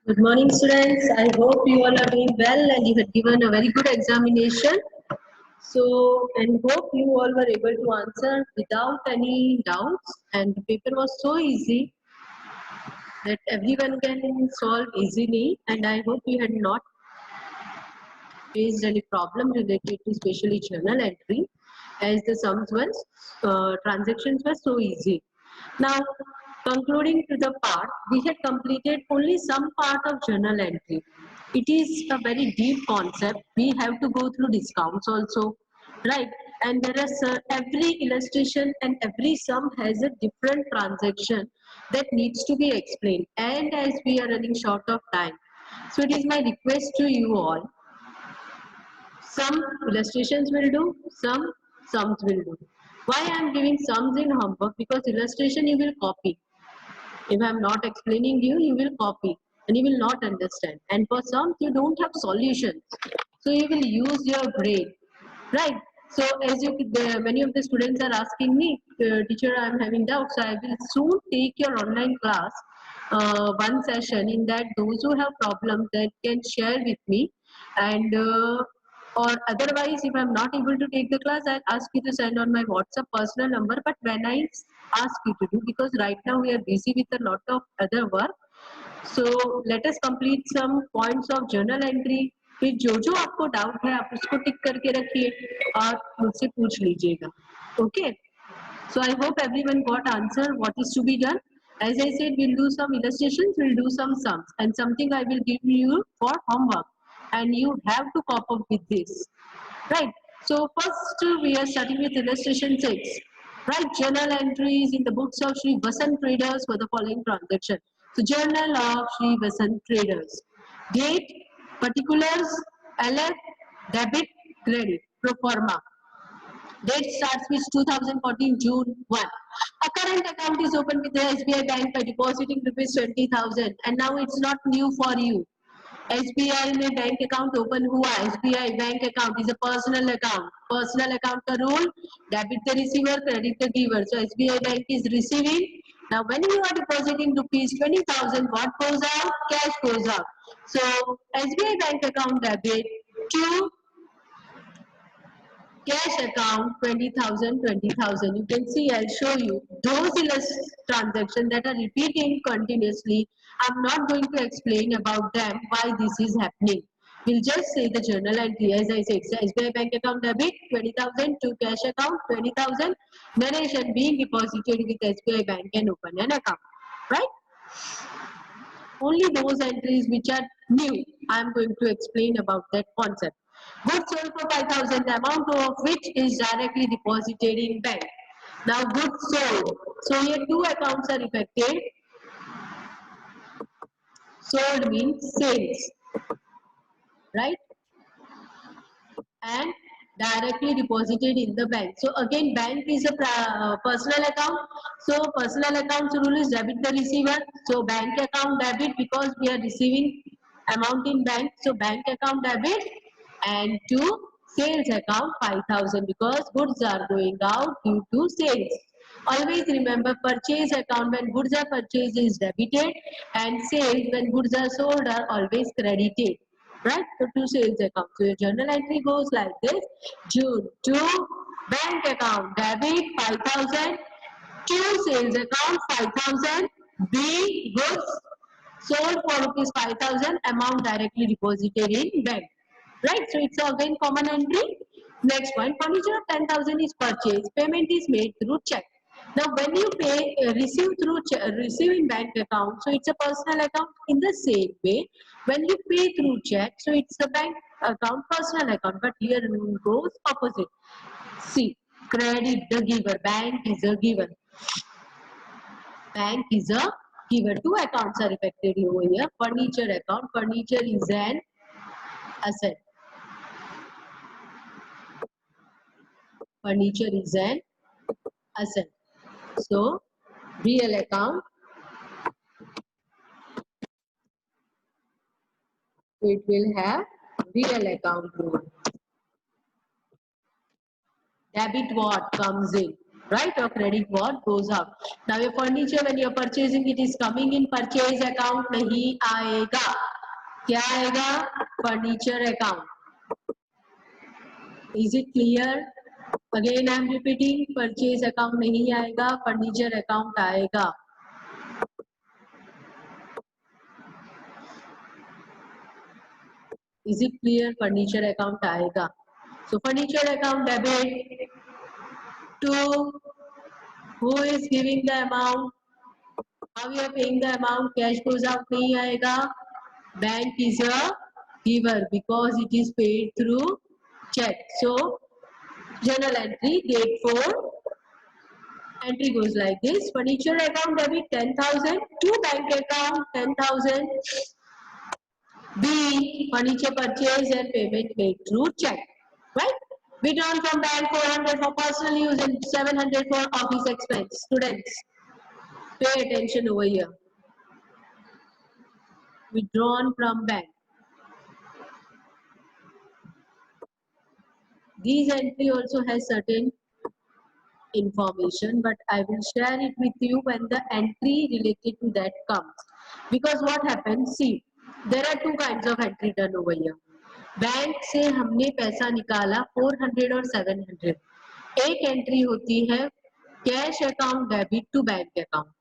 Good morning, students. I hope you all are doing well and you had given a very good examination. And hope you all were able to answer without any doubts. And the paper was so easy that everyone can solve easily. And I hope you had not faced any problem related to especially journal entry, as the sums were, transactions were so easy. Now, concluding to the part, we had completed only some part of journal entry. It is a very deep concept. We have to go through discounts also, right? And there is every illustration and every sum has a different transaction that needs to be explained. And as we are running short of time, so it is my request to you all, some illustrations will do, some sums will do. Why I am giving sums in homework? Because illustration you will copy. If I am not explaining you will copy and you will not understand. And for sums, you don't have solutions. So you will use your brain, right? So as you, many of the students are asking me, teacher, I am having doubts. So I will soon take your online class, one session. In that, those who have problems that can share with me, and or otherwise, if I'm not able to take the class, I'll ask you to send on my WhatsApp personal number. But when I ask you to do, because right now we are busy with a lot of other work, so let us complete some points of journal entry. फिर जो जो आपको doubt है आप उसको टिक करके रखिए और मुझसे पूछ लीजिएगा. Okay. So I hope everyone got answer what is to be done. As I said, we'll do some illustrations, we'll do some sums, and something I will give you for homework, and you have to cope up with this, right? So first we are starting with illustration 6. Write journal entries in the books of Sri Vasant Traders for the following transaction. So journal of Sri Vasant Traders. Date, particulars, LF, debit, credit, pro forma. Date starts with 2014 June 1. A current account is opened with the SBI Bank by depositing rupees 20,000, and now it's not new for you. SBI में bank account open हुआ. SBI bank account is a personal account. Personal account का rule, debit the receiver, credit the giver. So SBI bank is receiving. Now when you are depositing rupees 20,000, what goes out? Cash goes out. So SBI bank account debit to cash account 20,000, 20,000. You can see, I'll show you those transactions that are repeating continuously. I'm not going to explain about them, why this is happening. We'll just say the journal entry. As I said, SBI bank account debit 20,000 to cash account 20,000. Narration being deposited with SBI bank and open an account, right? Only those entries which are new, I am going to explain about that concept. Goods sold for 5,000, the amount of which is directly deposited in bank. Now goods sold. So here two accounts are affected. Sold means sales, right? And directly deposited in the bank. So again, bank is a personal account. So personal account rule is debit the receiver. So bank account debit because we are receiving amount in bank. So bank account debit, and to sales account 5,000 because goods are going out due to sales. Always remember, purchase account when goods are purchased is debited, and sales when goods are sold are always credited. Right? So to sales account. So your journal entry goes like this. June to bank account debit 5,000, to sales account 5,000, B goods sold for rupees 5,000, amount directly deposited in bank. Right? So it's again common entry. Next one, furniture of 10,000 is purchased. Payment is made through check. Now, when you pay, receive through receive in bank account, so it's a personal account. In the same way, when you pay through check, so it's a bank account, personal account. But here rule goes opposite. See, credit the giver. Bank is a giver. Bank is a giver. Two accounts are affected over here. Furniture account. Furniture is an asset. Furniture is an asset. So, real account, it will have real account rule. Debit what comes in? right? Or credit what goes out. Now your furniture, when you're purchasing, it is coming in purchase account, nahi aega. Kya aega? Furniture account. Is it clear? Again I am repeating, purchase account nahi aega, furniture account aega. Is it clear? Furniture account aega. So furniture account debit to who is giving the amount? How you are paying the amount? Cash goes out nahi aega. Bank is a giver because it is paid through check. So journal entry date 4. Entry goes like this: furniture account debit 10,000 to bank account 10,000. B, furniture purchase and payment made through check. Right? Withdrawn from bank 400 for personal use and 700 for office expense. Students, pay attention over here. Withdrawn from bank. These entry also has certain information, but I will share it with you when the entry related to that comes. Because what happens, see, there are two kinds of entry done over here. Bank से हमने पैसा निकाला 400 और 700. एक entry होती है cash account debit to bank account.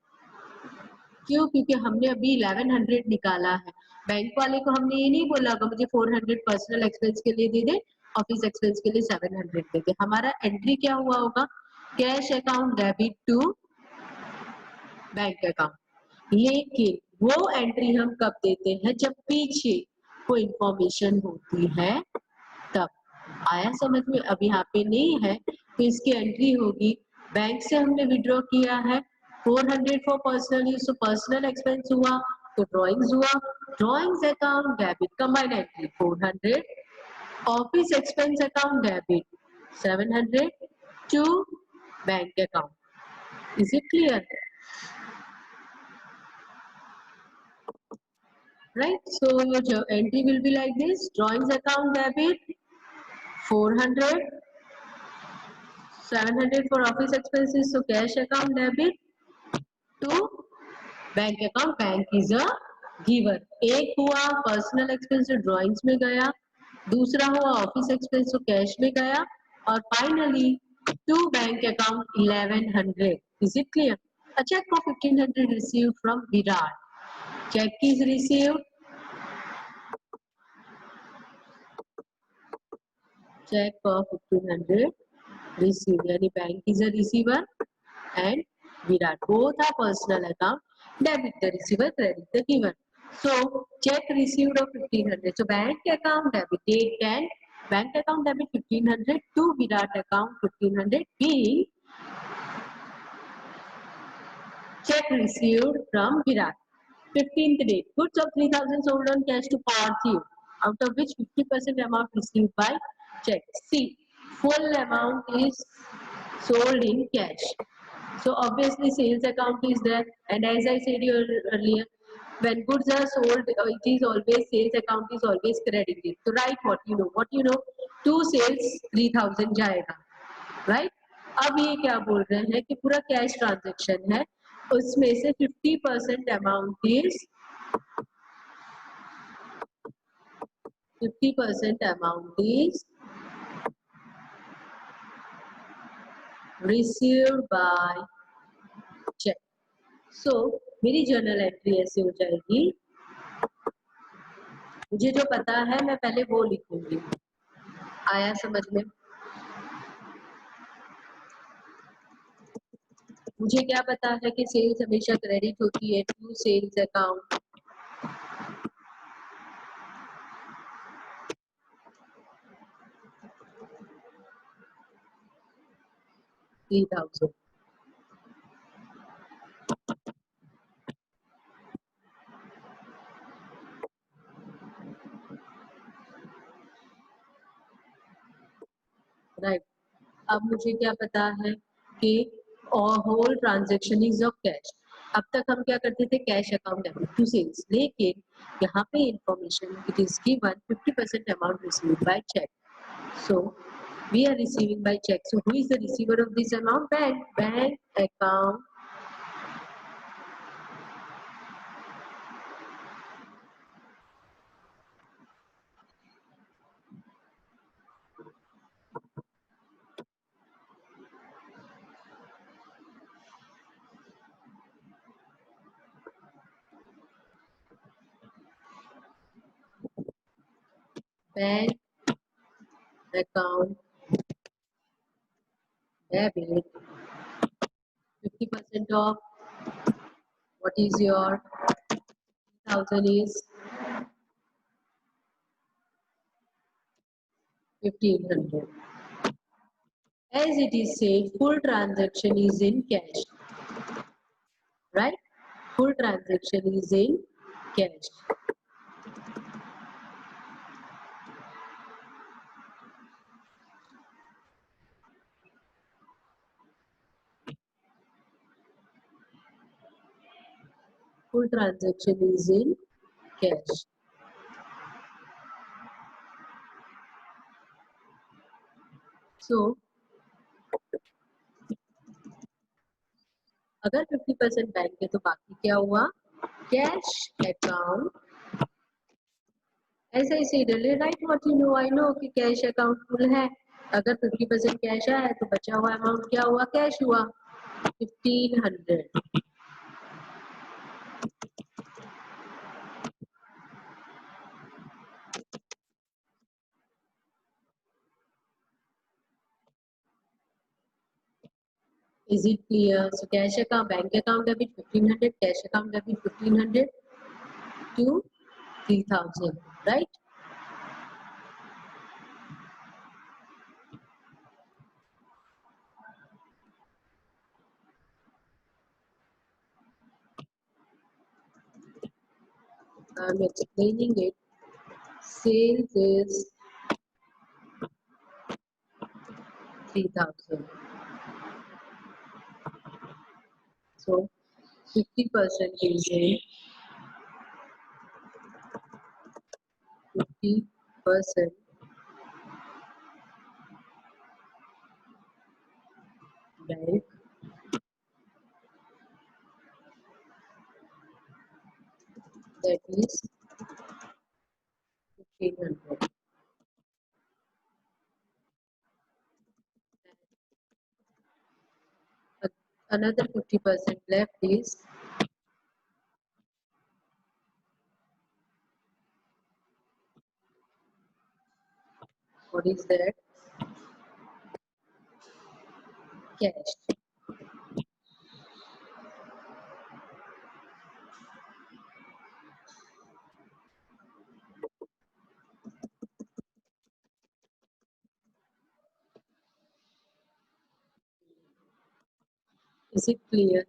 क्यों? क्योंकि हमने अभी 1100 निकाला है. बैंक वाले को हमने ये नहीं बोला कि मुझे 400 पर्सनल एक्सपेंस के लिए दे दे, ऑफिस एक्सपेंस के लिए 700 दे दे. हमारा एंट्री क्या हुआ होगा? Cash account debit to bank account. लेकिन वो एंट्री हम कब देते हैं? जब पीछे कोई इंफॉर्मेशन होती है तब. आया समझ में? अब यहाँ पे नहीं है तो इसकी एंट्री होगी बैंक से हमने विड्रॉ किया है 400 फॉर पर्सनल यूज, तो पर्सनल एक्सपेंस हुआ तो ड्रॉइंग्स हुआ. Drawings account debit combined entry 400, office expense account debit 700 to bank account. Is it clear? Right, so your entry will be like this: drawings account debit 400, 700 for office expenses, so cash account debit to bank account. Bank is a giver. एक हुआ personal expense drawings में गया, दूसरा हुआ office expense तो cash में गया, और finally to bank account 1100. Is it clear? A check for 1500 received from Virat. Check is received. Check for 1500 received. यानी bank is a receiver and Virat. Both are personal account. Debit the receiver, credit the giver. So check received of 1500. So bank account debit date 10. Bank account debit 1500 to Virat account 1500 being check received from Virat. 15th date. Goods of 3000 sold on cash to Parthiv, out of which 50% amount received by check. See, full amount is sold in cash. So obviously sales account is there, and as I said earlier, when goods are sold, it is always sales account is always credited. So write what you know. What you know, to sales 3000 जाएगा, right? अब ये क्या बोल रहे हैं कि पूरा cash transaction है, उसमें से 50% amount is 50% amount is received by cheque. So मेरी जर्नल एंट्री ऐसे हो जाएगी. मुझे जो पता है मैं पहले वो लिखूंगी. आया समझ में? मुझे क्या पता है कि सेल्स हमेशा क्रेडिट होती है टू सेल्स अकाउंट. $3000. राइट. अब मुझे क्या पता है कि whole transaction is of cash. अब तक हम क्या करते थे? Cash account debit to sales. लेकिन यहाँ पे information it is given 50% amount received by cheque. So We are receiving by check. So who is the receiver of this amount? Bank. Bank account bank account debit 50% of what is your 1000 is 1500. As it is said, full transaction is in cash, right? Full transaction is in cash. Full transaction is in cash. So अगर 50% bank है तो बाकी क्या हुआ? Cash account. ऐसे ही सीधे right what you know. I know कि cash account full है. अगर 50% कैश आया तो बचा हुआ अमाउंट क्या हुआ? कैश हुआ 1500. Is it clear? So cash account, bank account debit 1500, cash account debit 1500 to 3000, right? I'm explaining it. Sales is 3000. So 50% is in 50% bank, that is 1500. Another 50% left is what is that? Cash. Is it clear?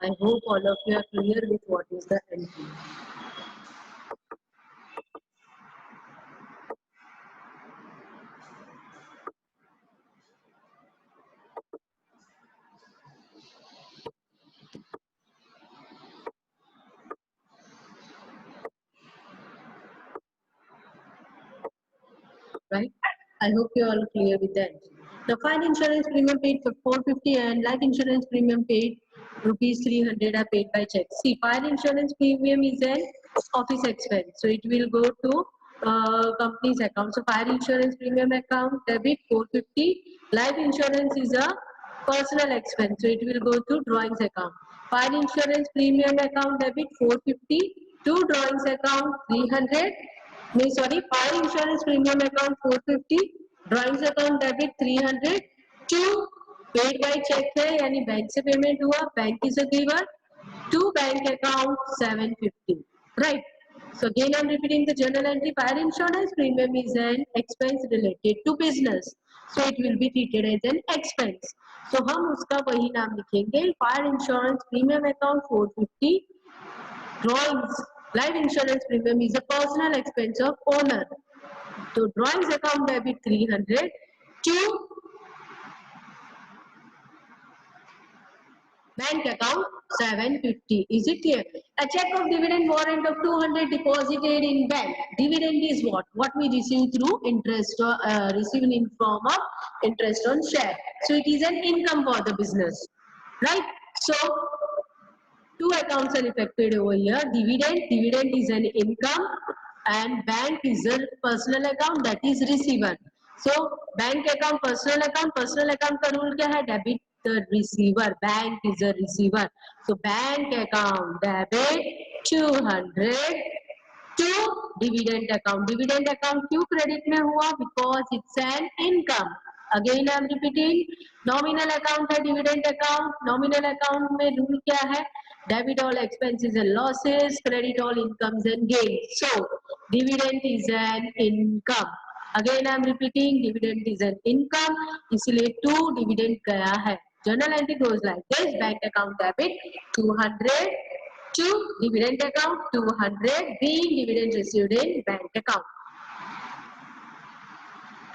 I hope all of you are clear with what is the entry. Right? I hope you are all clear with that. The fire insurance premium paid for 450 and life insurance premium paid rupees 300 are paid by check. See, fire insurance premium is an office expense, so it will go to company's account. So fire insurance premium account debit 450. Life insurance is a personal expense, so it will go to drawings account. Fire insurance premium account debit 450 to drawings account 300. नहीं sorry, fire insurance premium account 450, drawings account debit 300 to paid by cheque है यानी bank से payment हुआ, bank is a giver to bank account 750, right. So again I'm repeating the journal entry. Fire insurance premium is an expense related to business, so it will be treated as an expense. So हम उसका वही नाम लिखेंगे, fire insurance premium account 450. Drawings life insurance premium is a personal expense of owner. So drawings account debit 300 to Bank account 750. Is it clear? A check of dividend warrant of 200 deposited in bank. Dividend is what? What we receive through interest or receiving in form of interest on share. So it is an income for the business, right? So two accounts are affected over here. Dividend is an income, and bank is a personal account, that is receiver. So bank account, personal account का rule क्या है? Debit the receiver. Bank is a receiver. So bank account debit 200 to dividend account. Dividend account क्यों credit में हुआ? Because it's an income. Again I am repeating, nominal account है dividend account. Nominal account में rule क्या है? Debit all expenses and losses, credit all incomes and gains. So dividend is an income. Again I am repeating, dividend is an income, इसलिए to dividend गया है. Journal entry goes like this: bank account debit 200 to dividend account 200, being dividend received in bank account.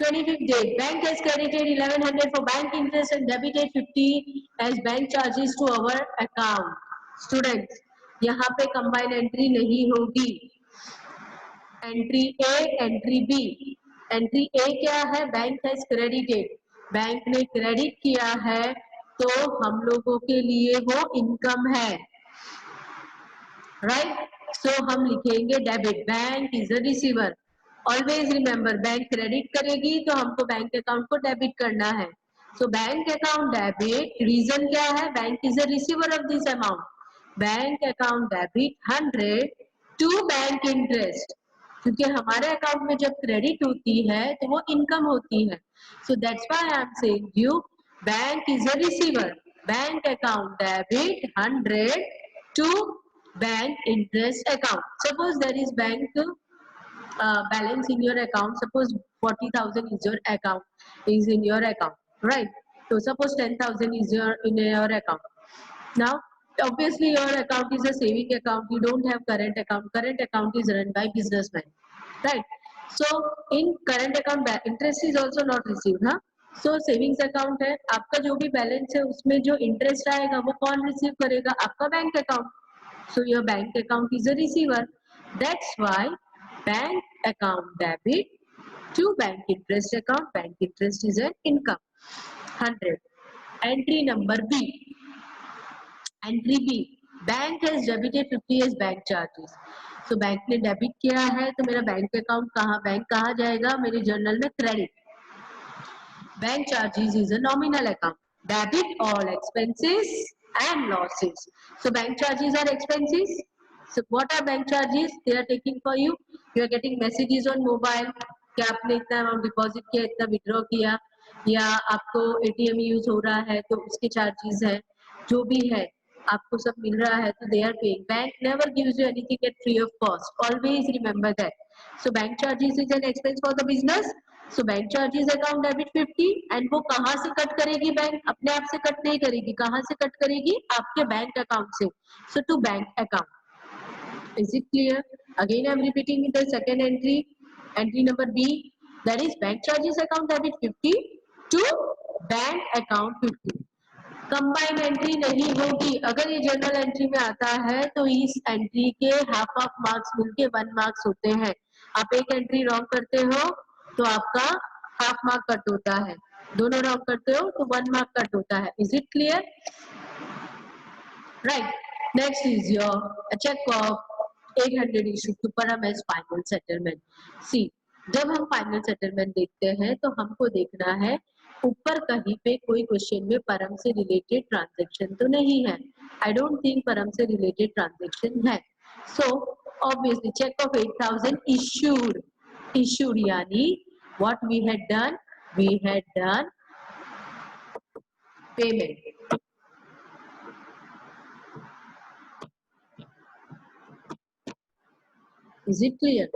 25th day, bank has credited 1100 for bank interest and debited 50 as bank charges to our account. Students, यहाँ पे combine entry नहीं होगी. Entry A, entry B. Entry A क्या है? Bank has credited. Bank ने credit किया है तो हम लोगों के लिए वो इनकम है, राइट? सो हम लिखेंगे debit. Bank is a receiver. Always remember, bank credit करेगी तो हमको बैंक अकाउंट को डेबिट करना है. So bank account debit, reason क्या है? Bank is a receiver of this amount. Bank account debit 100 to bank interest, क्योंकि हमारे अकाउंट में जब क्रेडिट होती है तो वो इनकम होती है. So that's why I am saying you bank is a receiver. Bank account debit 100 to bank interest account. Suppose there is bank balance in your account. Suppose 40,000 is your account, is in your account, right? So suppose 10,000 is in your account. Now obviously your account is a saving account. You don't have current account. Current account is run by businessman, right? So in current account interest is also not received, huh? So savings account है, आपका जो भी balance है उसमें जो interest आएगा वो कौन रिसीव करेगा? आपका bank account. So your bank account is a receiver. That's why bank account debit to bank interest account. Bank interest is an income. 100. Entry number B. Entry B. Bank has debited 50 as bank charges. So bank ने debit किया है तो मेरा bank account कहाँ, bank कहाँ जाएगा? मेरे journal में credit. Bank charges is a nominal account. Debit all expenses and losses. So bank charges are expenses. So what are bank charges? They are taking for you. You are getting messages on mobile कि आपने इतना amount deposit किया, इतना withdraw किया, या आपको ATM use हो रहा है तो उसके चार्जेस है. जो भी है आपको सब मिल रहा है तो they are paying. Bank never gives you anything at free of cost. Always remember that. So bank charges is an expense for the business. So bank charges account debit 50, and वो कहाँ से कट करेगी? Bank अपने आप से cut नहीं करेगी. कहाँ से कट करेगी? आपके बैंक अकाउंट से. So to bank account. Is it clear? Again I am repeating the second entry. Entry number B, that is bank charges account debit 50 to bank account 50. Combine entry नहीं होगी. अगर ये journal entry में आता है तो इस एंट्री के हाफ ऑफ मार्क्स मिलके 1 मार्क्स होते हैं. आप एक एंट्री रॉन्ग करते हो तो आपका हाफ मार्क कट होता है, दोनों रॉन्ग करते हो तो 1 मार्क कट होता है. Is it clear? Right. Next is your cheque of 800 issue to Param as final settlement. See, जब हम फाइनल सेटलमेंट देखते हैं तो हमको देखना है ऊपर कहीं पे कोई क्वेश्चन में परम से रिलेटेड ट्रांजैक्शन तो नहीं है. आई डोंट थिंक परम से रिलेटेड ट्रांजैक्शन है. So obviously cheque of 8000 issued यानी what we had done payment. Is it clear?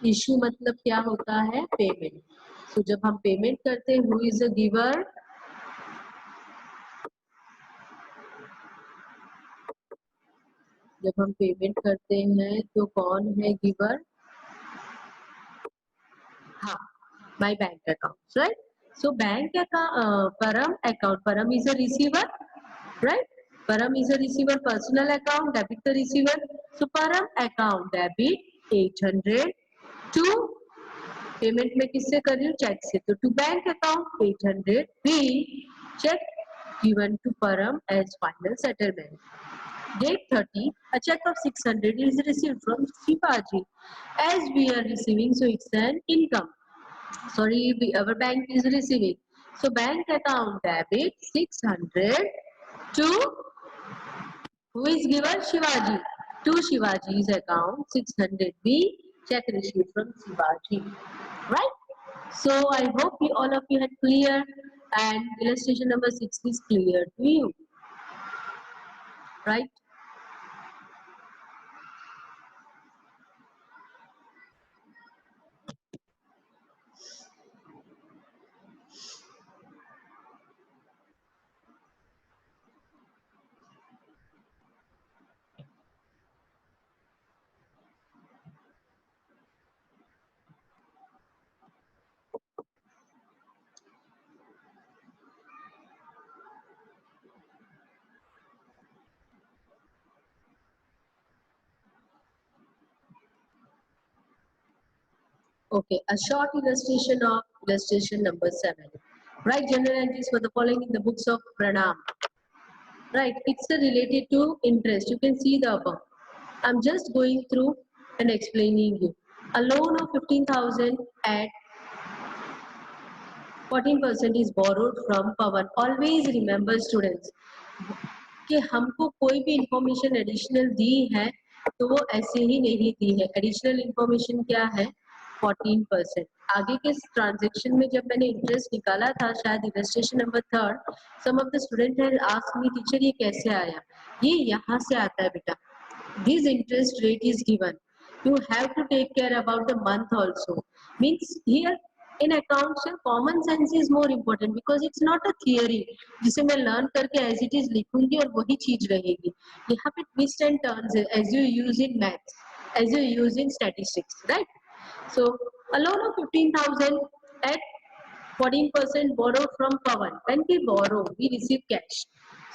Issue मतलब क्या होता है? पेमेंट. सो जब हम पेमेंट करते हैं, हु इज अ गिवर? जब हम पेमेंट करते हैं तो कौन है गिवर? हाँ, my bank account, right? So bank account, Param is a receiver, right? Param is a receiver, personal account, debit the receiver. So Param account debit 800 to payment में किससे कर रही हूँ? चेक से, तो to bank account 800 by cheque given to Param as final settlement. Date 30, a check of 600 is received from Shivaji. As we are receiving, so it's an income. Sorry, our bank is receiving. So bank account debit 600 to who is given? Shivaji. To Shivaji's account 600B check received from Shivaji. Right? So I hope all of you had clear and illustration number 6 is clear to you. Right? Okay, a short illustration of illustration number 7. Write general entries for the following in the books of Pranam. Right, it's related to interest. You can see the above. I'm just going through and explaining you. A loan of 15,000 at 14% is borrowed from Pawan. Always remember students कि हमको कोई भी information additional दी है तो वो ऐसे ही नहीं दी है. एडिशनल इंफॉर्मेशन क्या है? 14%. आगे के ट्रांजेक्शन में जब मैंने इंटरेस्ट निकाला था, शायद illustration number 3, some of the student has asked me teacher ये कैसे आया? ये यहाँ से आता है बेटा. This interest rate is given. You have to take care about the month also. Means here in accounts common sense is more important because it's not a theory जिसे मैं learn करके as it is लिखूंगी और वही चीज रहेगी. यहाँ पे twist and turns है as you use in maths, as you use in statistics, right? So a loan of 15,000 at 14% borrowed from Pawan. When we borrow, we receive cash.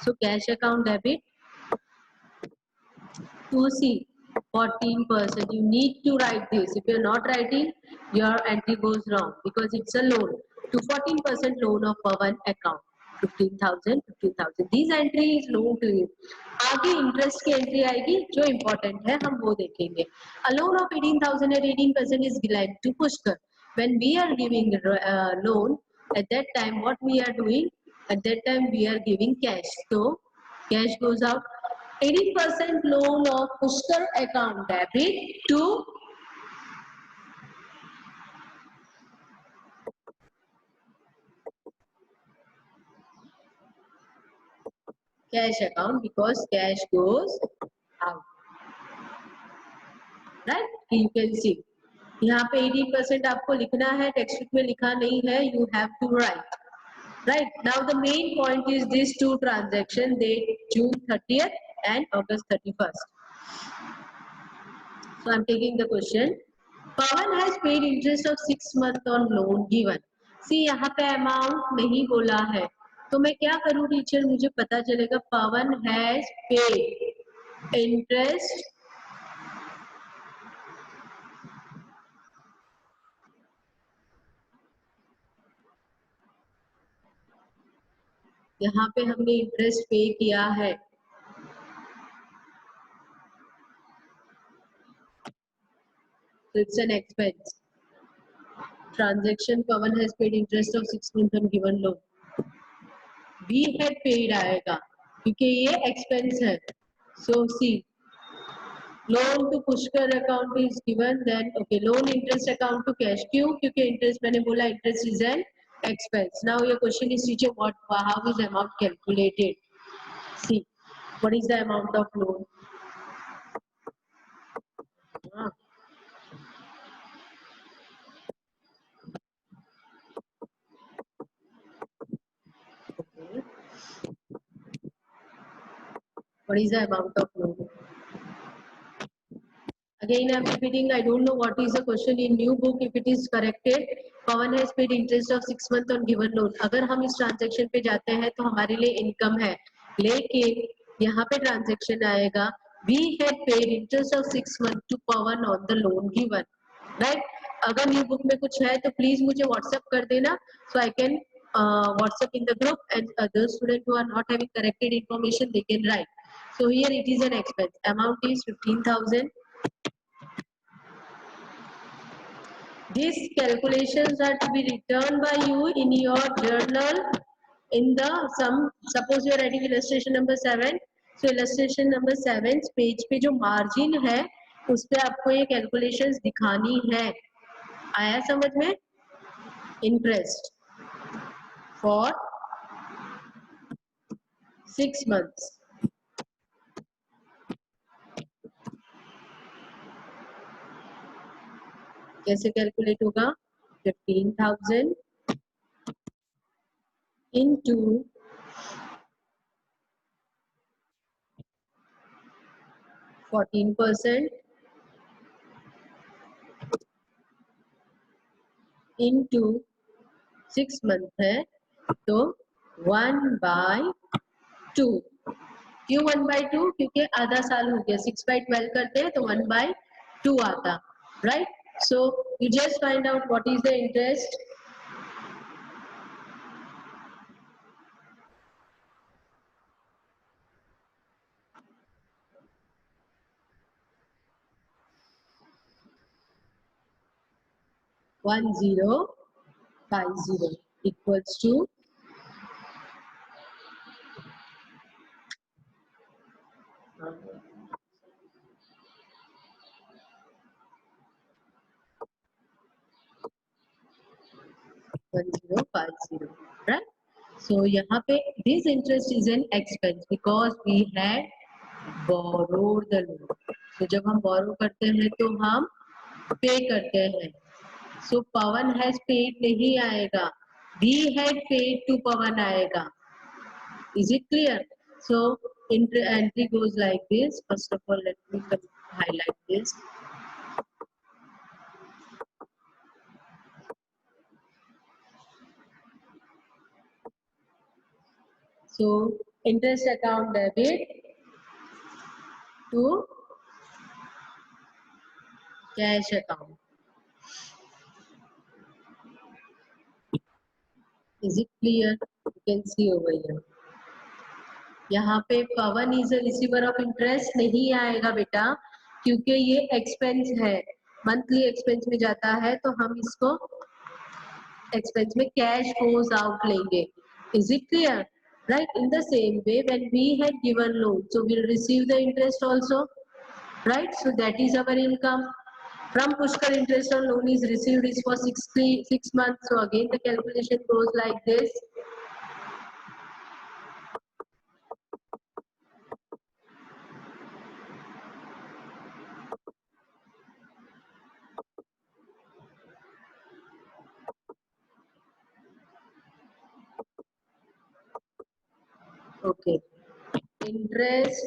So cash account debit to see 14%. You need to write this. If you're not writing, your entry goes wrong because it's a loan to 14% loan of Pawan account. 15,000, 15,000. These entry is loan to you. आगे interest की entry आएगी जो important है हम वो देखेंगे. A loan of 18,000 at 18% is given to Pushkar. When we are giving loan, at that time what we are doing? At that time we are giving cash. So cash goes out. 18% loan of Pushkar account debit to cash account because cash goes out. Right? You can see. यहाँ पे 18% आपको लिखना है, text book में लिखा नहीं है. You have to write. Right? Now the main point is these two transactions, date June 30th and August 31st. So I'm taking the question. Pawan has paid interest of 6 months on loan given. See यहाँ पे amount नहीं बोला है, तो मैं क्या करूँ teacher? मुझे पता चलेगा Pawan has paid interest यहाँ पे हमने इंटरेस्ट पे किया है. So it's an expense. Transaction Pawan has paid interest of 6 months on given loan. We had paid आएगा क्योंकि ये expense है. So see, loan to Pushkar account is given, then okay, loan interest account to cash. क्यों? क्योंकि interest मैंने बोला interest is an expense. Now your question is teacher, how is the amount calculated? See, what is the amount of loan? Okay. What is the amount of loan? Again, I'm repeating. I don't know what is the question in new book. If it is corrected, Pawan has paid interest of 6 months on given loan. अगर हम इस transaction पे जाते हैं तो हमारे लिए income है, लेकिन यहाँ पे ट्रांजेक्शन आएगा we had paid interest of 6 months to Pawan on the loan given, right? अगर न्यू बुक में कुछ है तो प्लीज मुझे व्हाट्सएप कर देना, so I can WhatsApp in the group, and other students who are not having corrected information they can write. So here it is an expense. Amount is 15,000. These calculations are to be returned by you in your journal in the sum. Suppose you are writing illustration number 7. So illustration number 7 page पे जो margin है उस पे आपको ये calculations दिखानी है. आया समझ में? Interest for 6 months. कैसे कैलकुलेट होगा? 15,000 into 14% into 6 month है तो 1/2. क्यों 1/2? क्योंकि आधा साल हो गया. 6/12 करते हैं तो 1/2 आता, right? So you just find out what is the interest. $1050 equals to $1050, right? So यहाँ पे this interest is an expense because we had borrowed the loan. तो जब हम borrow करते हैं तो हम pay करते हैं. So Pawan has paid नहीं आएगा, we had paid to Pawan आएगा. Is it clear? So entry goes like this. First of all, let me highlight this. So interest account debit to cash account. Is it clear? You can see over here. यहाँ पे Pavan is a receiver of interest नहीं आएगा बेटा, क्योंकि ये expense है, monthly expense में जाता है, तो हम इसको एक्सपेंस में कैश गोज आउट लेंगे. Is it clear? Right? In the same way, when we had given loan, so we'll receive the interest also, right? So that is our income. From Pushkar, interest on loan is received is for 6 months. So again, the calculation goes like this. Okay. Interest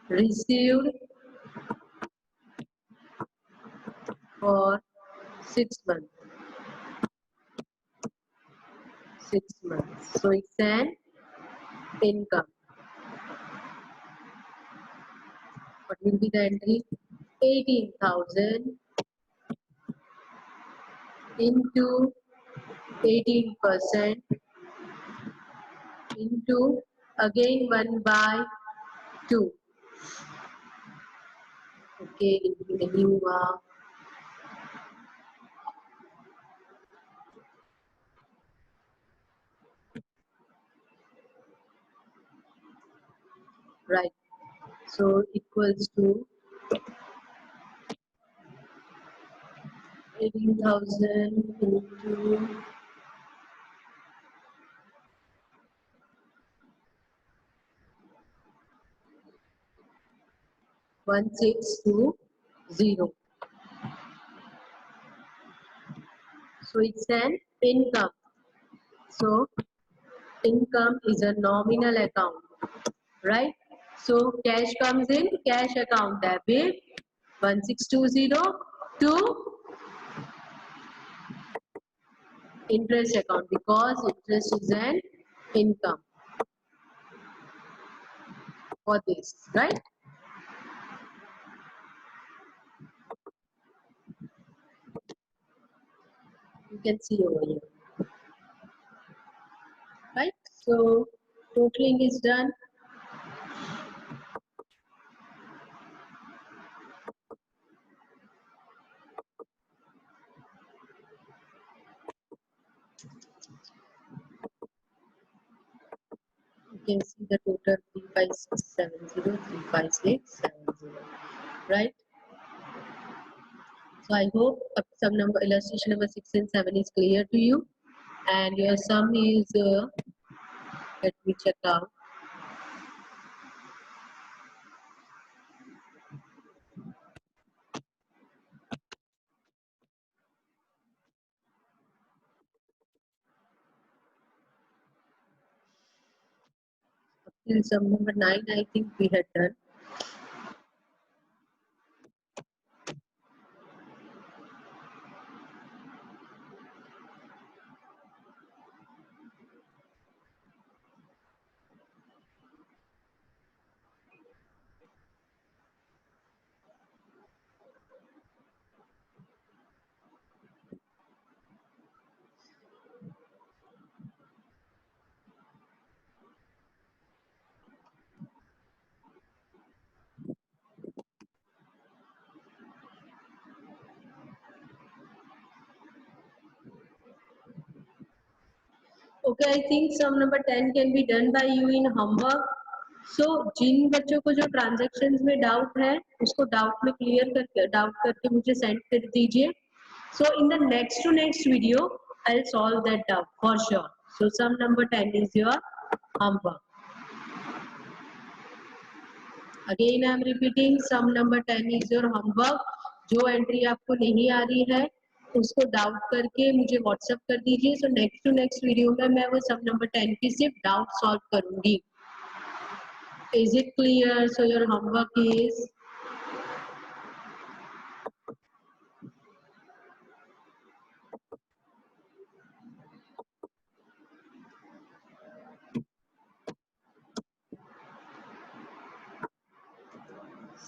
received for 6 months. 6 months. So it's an income. What will be the entry? 18,000 into 18% into again 1/2. Okay, into नहीं हुआ. Right. So equals to 18,000 into 1620. So it's an income. So income is a nominal account, right? So cash comes in, cash account debit 1620 to interest account because interest is an income for this, right? You can see over here, right? So totaling is done. You can see the total 35670, 35670, right? So I hope sum number illustration number 6 and 7 is clear to you, and your sum is let me check out. Till sum number 9 I think we had done. Okay, I think sum number 10 can be done by you in homework. So जिन बच्चों को जो transactions में doubt है उसको doubt करके मुझे send कर दीजिए. So in the next to next video I'll solve that doubt for sure. So sum number 10 is your homework. Again I am repeating, sum number 10 is your homework. जो entry आपको नहीं आ रही है उसको डाउट करके मुझे व्हाट्सएप कर दीजिए. So next to next video में मैं वो सम नंबर 10 की सिर्फ डाउट सॉल्व करूंगी. Is it clear? So your homework is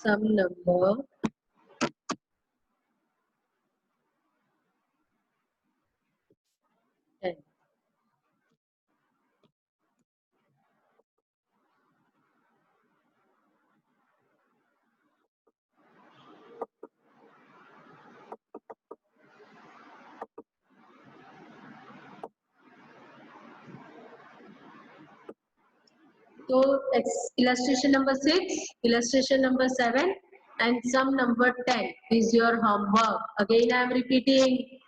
sum number 10. So illustration number 6, illustration number 7 and sum number 10 is your homework. Again I am repeating,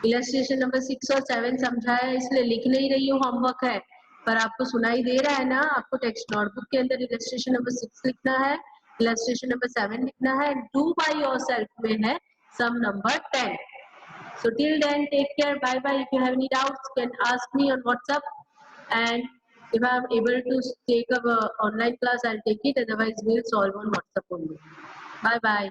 illustration number 6 और 7 समझाया इसलिए लिख नहीं रही हूँ, homework है पर आपको सुनाई दे रहा है ना. आपको टेक्स्ट नोटबुक के अंदर illustration number 6 लिखना है, illustration number 7 लिखना है, do by yourself में है sum number 10. So till then, take care. Bye bye. If you have any doubts, you can ask me on WhatsApp. And if I am able to take a online class, I'll take it. Otherwise, we'll solve on WhatsApp only. Bye bye.